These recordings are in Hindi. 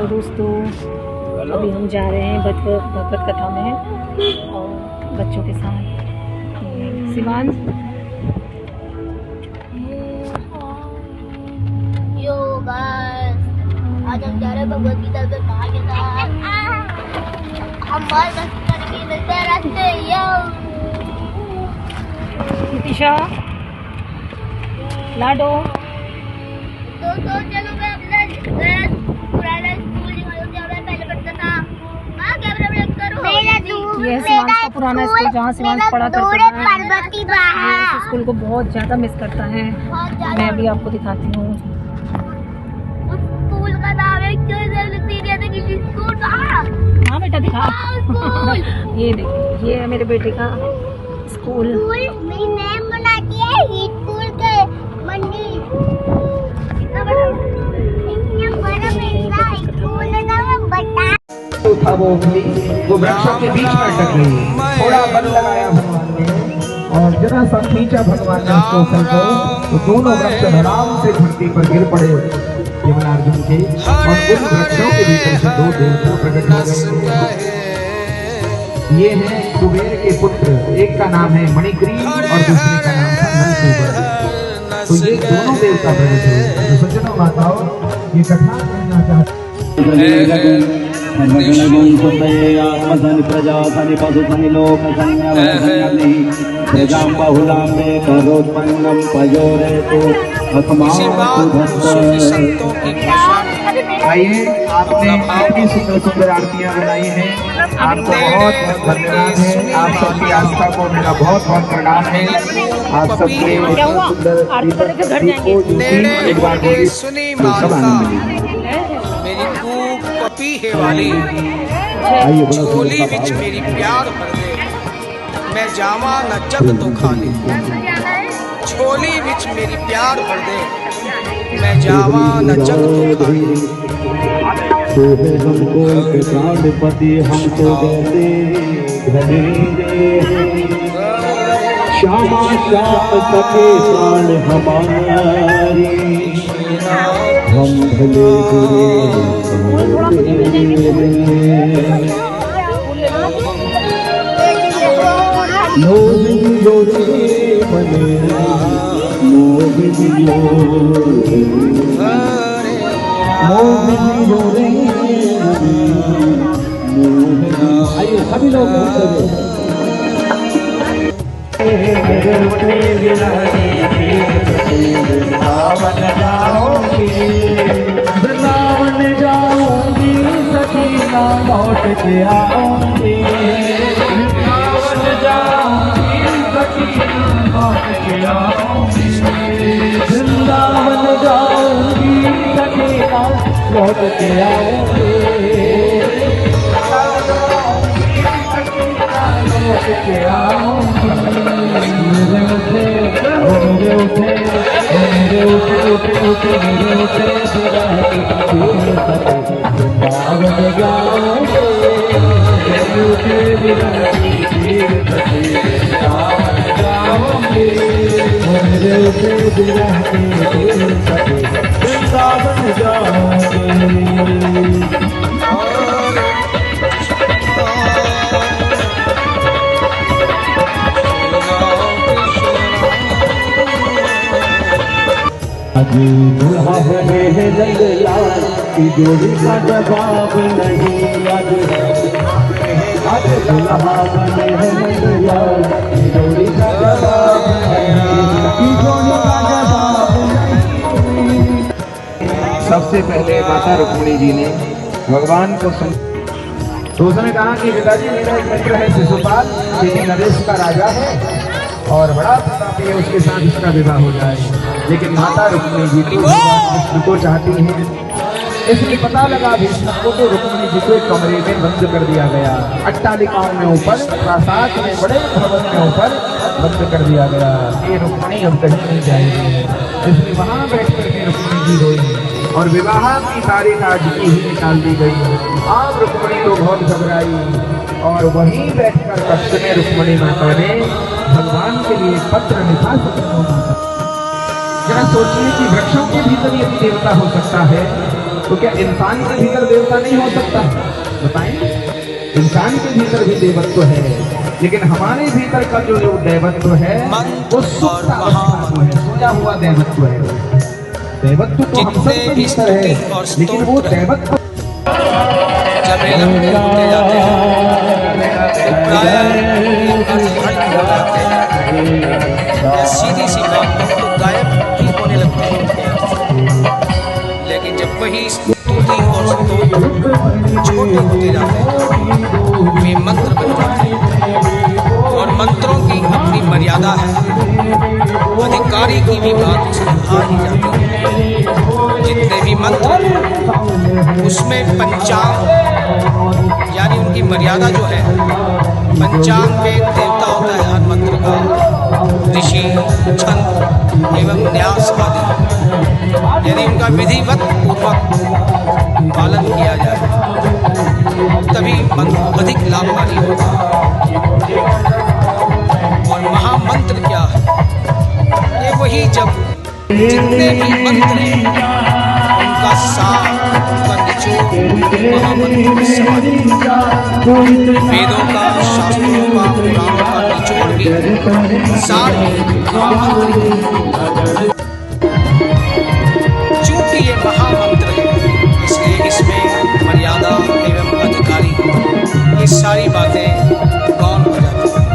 हेलो दोस्तों, अभी हम जा रहे हैं भगवत कथा में और बच्चों के साथ। शिवान यो गाइस, आज हम जा रहे हैं भगवत गीता के माँ के साथ। हम बहुत मस्ती करेंगे मिलते हैं रास्ते। यो नितिशा लाडो दोस्तों, चलो मैं अपना पुराना स्कूल जहाँ मैं पहले पढ़ता था। माँ कैमरा ब्रेक करो। ये शिवान का पुराना स्कूल जहाँ शिवान पढ़ा करता था। इस स्कूल को बहुत ज़्यादा मिस करता है। मैं अभी आपको दिखाती हूँ। स्कूल का नाम है स्कूल। हाँ बेटा दिखा। ये देखिए, ये है मेरे बेटे का स्कूल। मेरी मैम बनाती है स्कूल के मंडी। इतना बड़ा मेरा स्कूल है ना, मैं बता। था वो वृक्षों के बीच में अटक गई। थोड़ा बल लगाया भगवान ने और जरा सा खींचा भगवान ने उसको ऊपर को, तो दोनों वृक्ष धड़ाम से धरती पर गिर पड़े यमनार्जुन के, और उन वृक्षों के भीतर से दो देवता प्रकट हो गए। ये हैं कुबेर के पुत्र, एक का नाम है मणिग्रीव और दूसरे का नाम था नलकूबर। तो ये दोनों देवता प्रकट हुए। तो सज्जनों माताओं, ये कथा कहना चाहते प्रजा सनि पशु सनि लोक सनि प्रजां बहुलां मे करोत्पन्नं पयोरे तो आइए, आपने इतनी सुंदर सुंदर आरतियां बनाई हैं, आपको बहुत बहुत धन्यवाद है। आप सबकी आस्था को मेरा बहुत बहुत प्रणाम है। आप सबके सुंदर एक बार सुनी माता मेरी खूब पपी है वाली झोली विच मेरी प्यार भर दे, मैं जावा न जग तो खाली। झोली विच मेरी प्यार भर दे, मैं जावा न जग तो खाली। हमको के प्राणपति हमको देते धनेरे, श्यामा श्याम सखे प्राण हमारी, हम भले बुरे मोबियो रे बने मोबियो रे। आइए सभी लोग वृंदावन जाऊंगी सखी ना लौट के आऊंगी, वृंदावन जाऊंगी सखी ना लौट के आऊंगी, वृंदावन जाऊंगी सखी ना लौट के आऊंगी, लौट के आऊंगी। मेरे उठे मेरे उठे मेरे उठे उठे उठे मेरे उठे वृंदावन जाऊंगे, मेरे उठे वृंदावन जाऊंगे, मेरे उठे वृंदावन जाऊंगे। अभी दुल्हा बने हैं जंगलाल की जोड़ी का जवाब नहीं, आज दुल्हा बने हैं जंगलाल की जोड़ी का जवाब नहीं, की जोड़ी का जवाब नहीं। सबसे पहले माता रुक्मिणी जी ने भगवान को तो उसने कहा कि पिताजी मेरा एक मित्र है शिशुपाल, ये नरेश का राजा है और बड़ा प्रतापी है, उसके साथ इसका विवाह हो जाए। लेकिन माता रुक्मिणी जी तो विष्णु को चाहती हैं, इसलिए पता लगा विष्णु को तो रुक्मिणी जी को एक कमरे में बंद कर दिया गया, अट्टालिकाओं में ऊपर, प्रासाद में, बड़े भवन में ऊपर बंद कर दिया गया। ये रुक्मिणी अब कहीं नहीं जाएगी, इसलिए वहाँ बैठ करके रुक्मिणी जी रोई और विवाह की तारीख आज की ही निकाल दी गई। आप रुक्मिणी तो बहुत घबराई और वहीं बैठकर कक्ष में रुक्मिणी माता ने भगवान के लिए पत्र लिखा। जरा सोचिए कि वृक्षों के भीतर यदि देवता हो सकता है तो क्या इंसान के भीतर देवता नहीं हो सकता? बताएं, इंसान के भीतर भी देवत्व है, लेकिन हमारे भीतर का जो देवत्व है वो सुप्त अवस्था है, सोया हुआ देवत्व है। देवत्व तो हम सबके भीतर है, लेकिन वो देवत्व जब होते जाते हैं तो प्राय सीधी सी बात तो गायब भी होने लगते हैं, लेकिन जब वही स्तुति और स्तोत्र छोटे होते जाते हैं वे मंत्र बन जाते हैं। और मंत्रों की अपनी मर्यादा है, अधिकारी की भी बात सुधार ही जाती है। जितने भी मंत्र उसमें पंचांग यानी उनकी मर्यादा जो है, पंचांग में देवता होता है हर मंत्र का, ऋषि, छंद एवं न्यास आदि। यदि उनका विधिवत पूर्वक पालन किया जाए तभी मंत्र अधिक लाभकारी होता है। और महामंत्र क्या है? ये वही जब जितने भी मंत्र हैं उनका सार, उनका निचोड़ महामंत्र वेदों का, शास्त्रों का, पुराणों का निचोड़ भी सार भी महामंत्र। चूंकि ये महामंत्र है इसलिए इसमें मर्यादा एवं अधिकारी ये सारी बातें गौण हो जाती हैं,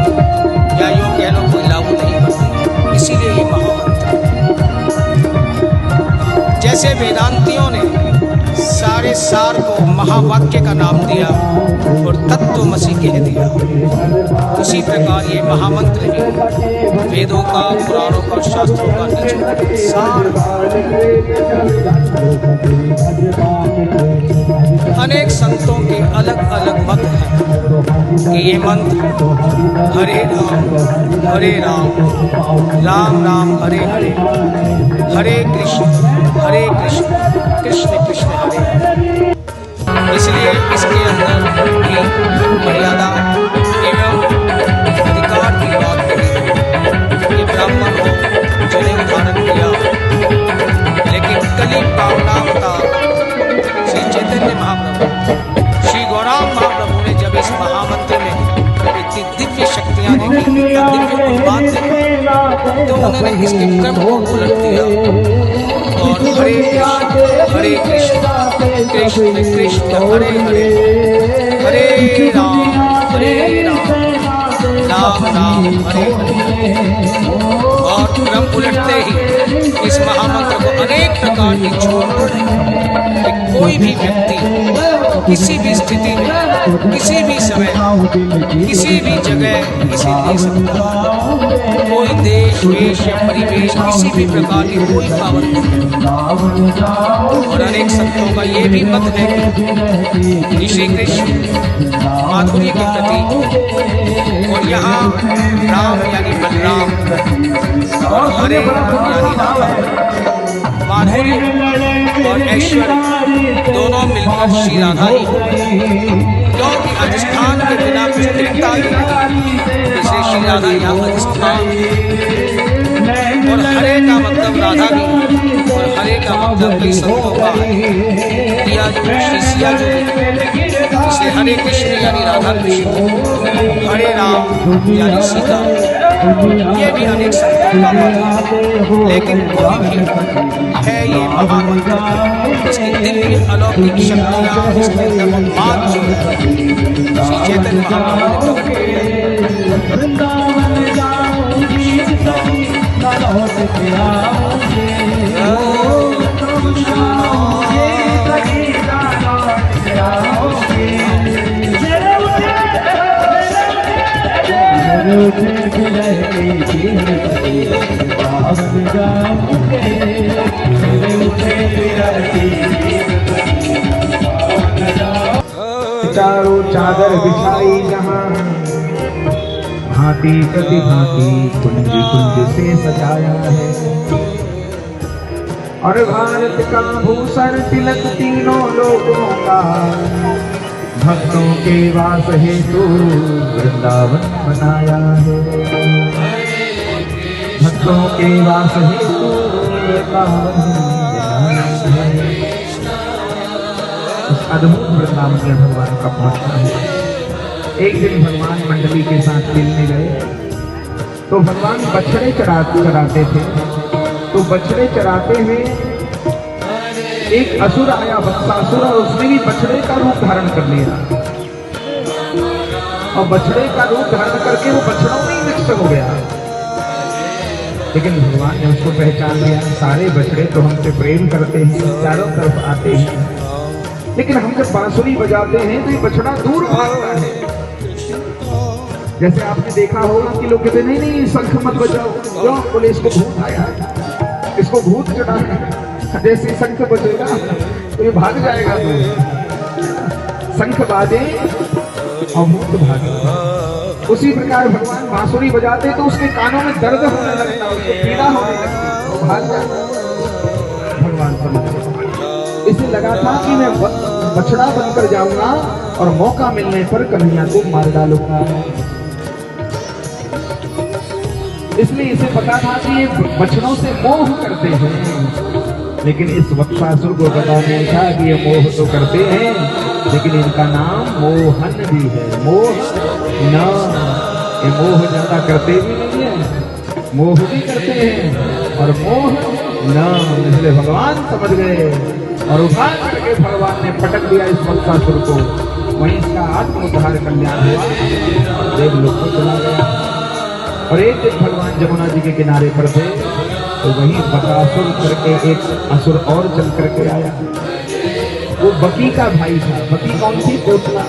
या यूँ कह लो कोई लागू नहीं पड़ती, इसीलिए ये महामंत्र। जैसे वेदांतियों ने सारे सार को महावाक्य का नाम दिया और तत्वमसि कह दिया, उसी प्रकार ये महामंत्र भी वेदों का, पुराणों का, शास्त्रों का निचोड़ सार। अनेक संतों के अलग अलग मत हैं कि ये मंत्र हरे राम राम राम हरे हरे, हरे कृष्ण कृष्ण कृष्ण हरे हरे। इसलिए इसके अंदर भी मर्यादा एवं अधिकार की बात करी। ये ब्राह्मण हो जिन्हें धारण किया, लेकिन कली पावनावतार श्री चैतन्य महाप्रभु, श्री गौरांग महाप्रभु ने जब इस महामंत्र में इतनी दिव्य शक्तियां देखी, दिव्य उन्माद देखी, तो उन्होंने इसके क्रम को उलट दिया और हरे कृष्ण कृष्ण कृष्ण हरे हरे, हरे राम राम राम हरे हरे। और क्रम उलटते ही इस महामंत्र को अनेक प्रकार की छोड़ कोई भी व्यक्ति किसी भी स्थिति में, किसी भी समय, किसी भी जगह इसे ले सकता है। कोई देश, वेश या परिवेश, किसी भी प्रकार की कोई पाबंदी नहीं। और अनेक संतों का ये भी मत है कि श्री कृष्ण माधुर्य के प्रति, और यहाँ राम यानी बलराम और हरे यानी राधा, माधुर्य और ऐश्वर्य दोनों मिलकर श्री राधा ही, क्योंकि अधिष्ठान के बिना विस्तृतता ही नहीं, इसलिए श्री राधा यहाँ अधिष्ठान। और हरे का मतलब राधा भी, और हरे का मतलब कई संतों का है दिया जो श्री सिया जो, इसलिए हरे कृष्ण यानी राधा कृष्ण, हरे राम यानी सीता। ये भी अनेक संतों का मत है, लेकिन कोई भी है ये महामंत्र, इसकी दिव्य अलौकिक शक्तियाँ, इसके अंदर उन्माद जो है श्री चैतन्य महाप्रभु ने चारों चादर बिछाई जहाँ, भांति प्रति भांति कुंज कुंज से सजाया है। और भारत का भूषण तिलक तीनों लोगों का, भक्तों के वास हेतु वृंदावन बनाया है। भक्तों के वास हेतु वृंदावन बनाया है। अद्भुत वृंदावन में भगवान का पहुंचना है। एक दिन भगवान मंडली के साथ खेलने गए तो भगवान बछड़े चराते थे। तो बछड़े चराते हुए एक असुर आया, वत्सासुर, और उसने भी बछड़े का रूप धारण कर लिया और बछड़े का रूप धारण करके वो बछड़ों में ही मिक्स हो गया। लेकिन भगवान ने उसको पहचान लिया। सारे बछड़े तो हमसे प्रेम करते हैं, चारों तरफ आते हैं, लेकिन हम जब बांसुरी बजाते हैं तो ये बछड़ा दूर भागता है। जैसे आपने देखा होगा कि लोग कहते नहीं शंख मत बजाओ, क्यों? बोले इसको भूत आया, इसको भूत चढ़ा है। जैसे शंख बजेगा तो ये भाग जाएगा। तो शंख बाजे और भूत भागे। उसी प्रकार भगवान बांसुरी बजाते तो उसके कानों में दर्द होने लगता, उसको पीड़ा होने लगती, वो भाग जाता। भगवान समझ इसे लगा था कि मैं बछड़ा बनकर जाऊंगा और मौका मिलने पर कन्हैया को मार डालूंगा। इसलिए इसे पता था कि ये बछड़ों से मोह करते हैं, लेकिन इस वत्सासुर को पता नहीं था कि ये मोह तो करते हैं, लेकिन इनका नाम मोहन भी है। मोह न, ये मोह ज्यादा करते भी नहीं है, मोह भी करते हैं और मोह न। इसलिए भगवान समझ गए और उठा करके भगवान ने पटक दिया इस वत्सासुर को। वहीं इसका आत्मोद्धार कल्याण हुआ, देवलोक को चला गया। और एक दिन भगवान जमुना जी के किनारे पर थे तो वहीं बकासुर करके एक असुर और चल करके आया। वो बकी का भाई था। बकी कौन थी? कोटला।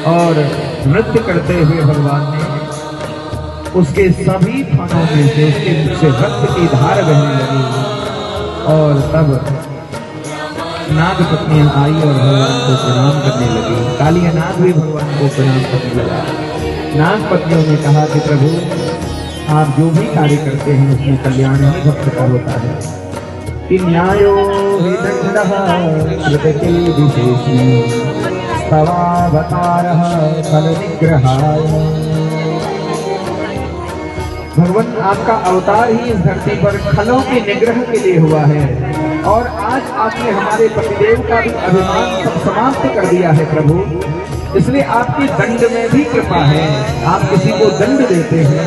और नृत्य करते हुए भगवान ने उसके सभी फनों में से उसके मुख से रक्त की धार बहने लगी। और तब नाग पत्नियां आई और भगवान को प्रणाम करने लगी। कालिया नाग भी भगवान को प्रणाम करने लगा। नाग पत्नियों ने कहा कि प्रभु, आप जो भी कार्य करते हैं उसमें कल्याण ही भक्त का होता है। कि न्यायो हि दंडः कृतके विशेषी तवावतारः फल निग्रहाय। भगवान आपका अवतार ही इस धरती पर खलों के निग्रह के लिए हुआ है, और आज आपने हमारे पतिदेव का भी अभिमान सब समाप्त कर दिया है प्रभु। इसलिए आपके दंड में भी कृपा है। आप किसी को दंड देते हैं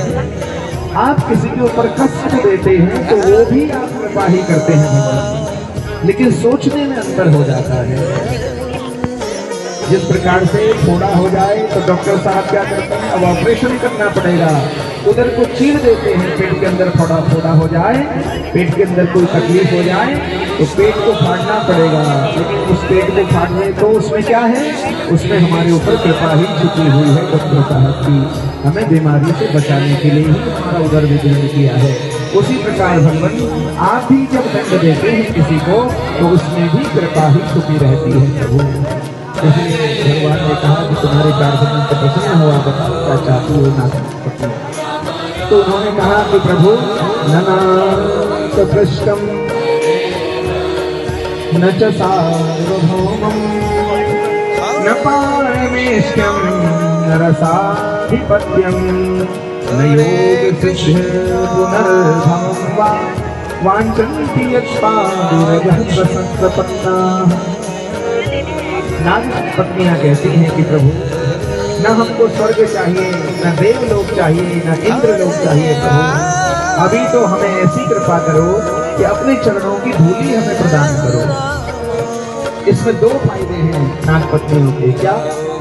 आप किसी के ऊपर कष्ट देते हैं तो वो भी आप कृपा ही करते हैं भगवान, लेकिन सोचने में अंतर हो जाता है। जिस प्रकार से फोड़ा हो जाए तो डॉक्टर साहब क्या करते हैं, अब ऑपरेशन करना पड़ेगा, उधर को चीर देते हैं, पेट के अंदर फोड़ा हो जाए, पेट के अंदर कोई तकलीफ हो जाए तो पेट को फाड़ना पड़ेगा, लेकिन उस पेट को फाड़ने तो उसमें क्या है, उसमें हमारे ऊपर कृपा ही छुपी हुई है डॉक्टर साहब की, हमें बीमारी से बचाने के लिए ही हमारा उधर विज्ञान किया है। उसी प्रकार भगवान आप भी जब दंड देते हैं किसी को तो उसमें भी कृपा ही छुपी रहती है प्रभु। इसलिए भगवान ने कहा कि तुम्हारे प्रार्थना से प्रसन्न हुआ, बताओ क्या चाहती हो नाथ। तो उन्होंने कहा कि प्रभु ननाथ पृष्ठम न च सार्वभौमं न पारमेष्ठ्यं न रसाधिपत्यं न योग सिद्ध पुनर्भवं वा वाञ्छन्ति यत्पादुरजः प्रसन्नपन्नाः। नाग पत्नियां कहती हैं कि प्रभु न हमको स्वर्ग चाहिए, न देवलोक चाहिए, न इंद्र लोक चाहिए प्रभु, अभी तो हमें ऐसी कृपा करो कि अपने चरणों की धूली हमें प्रदान करो। इसमें दो फायदे हैं नाग पत्नियों के। क्या?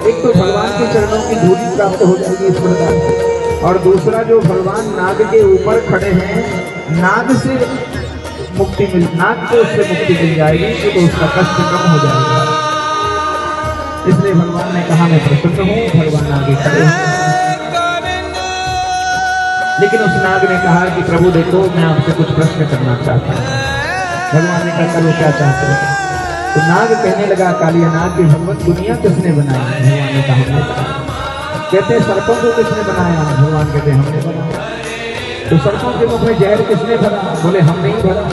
एक तो भगवान के चरणों की धूली प्राप्त हो जाएगी इस प्रकार से, और दूसरा जो भगवान नाग के ऊपर खड़े हैं, नाग से मुक्ति नाग को उससे मुक्ति मिल जाएगी तो उसका कष्ट कम हो जाएगा। इसलिए भगवान ने कहा मैं प्रसन्न हूँ, भगवान आगे खड़े हैं। लेकिन उस नाग ने कहा कि प्रभु देखो मैं आपसे कुछ प्रश्न करना चाहता हूँ। भगवान ने कहा चलो क्या चाहते हो? तो नाग कहने लगा कालिया नाग कि भगवान दुनिया किसने बनाई? भगवान ने कहा कहते सर्पों को किसने बनाया? भगवान कहते हमने बनाया। तो सर्पों के मुख में जहर किसने भरा? बोले हम नहीं भरा।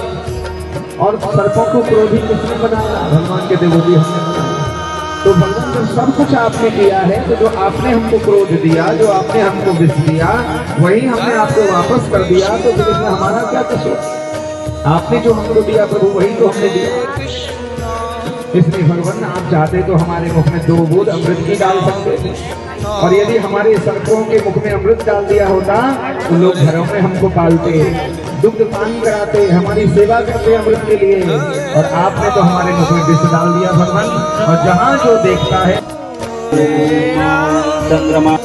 और सर्पों को क्रोधी किसने बनाया? भगवान कहते वो भी हमने बनाया। तो भगवान जब सब कुछ आपने किया है तो जो आपने हमको क्रोध दिया, जो आपने हमको विष दिया, वही हमने आपको वापस कर दिया, तो फिर इसमें हमारा क्या कसूर? आपने जो हमको दिया प्रभु वही तो हमने दिया। इसलिए भगवान आप चाहते तो हमारे मुख में 2 बूंद अमृत की डाल सकते थे, और यदि हमारे सर्पों के मुख में अमृत डाल दिया होता तो लोग घरों में हमको पालते, दुग्ध पान कराते, हमारी सेवा करते अमृत के लिए, और आपने तो हमारे मुख में विष डाल दिया भगवान। और जहाँ जो देखता है चंद्रमा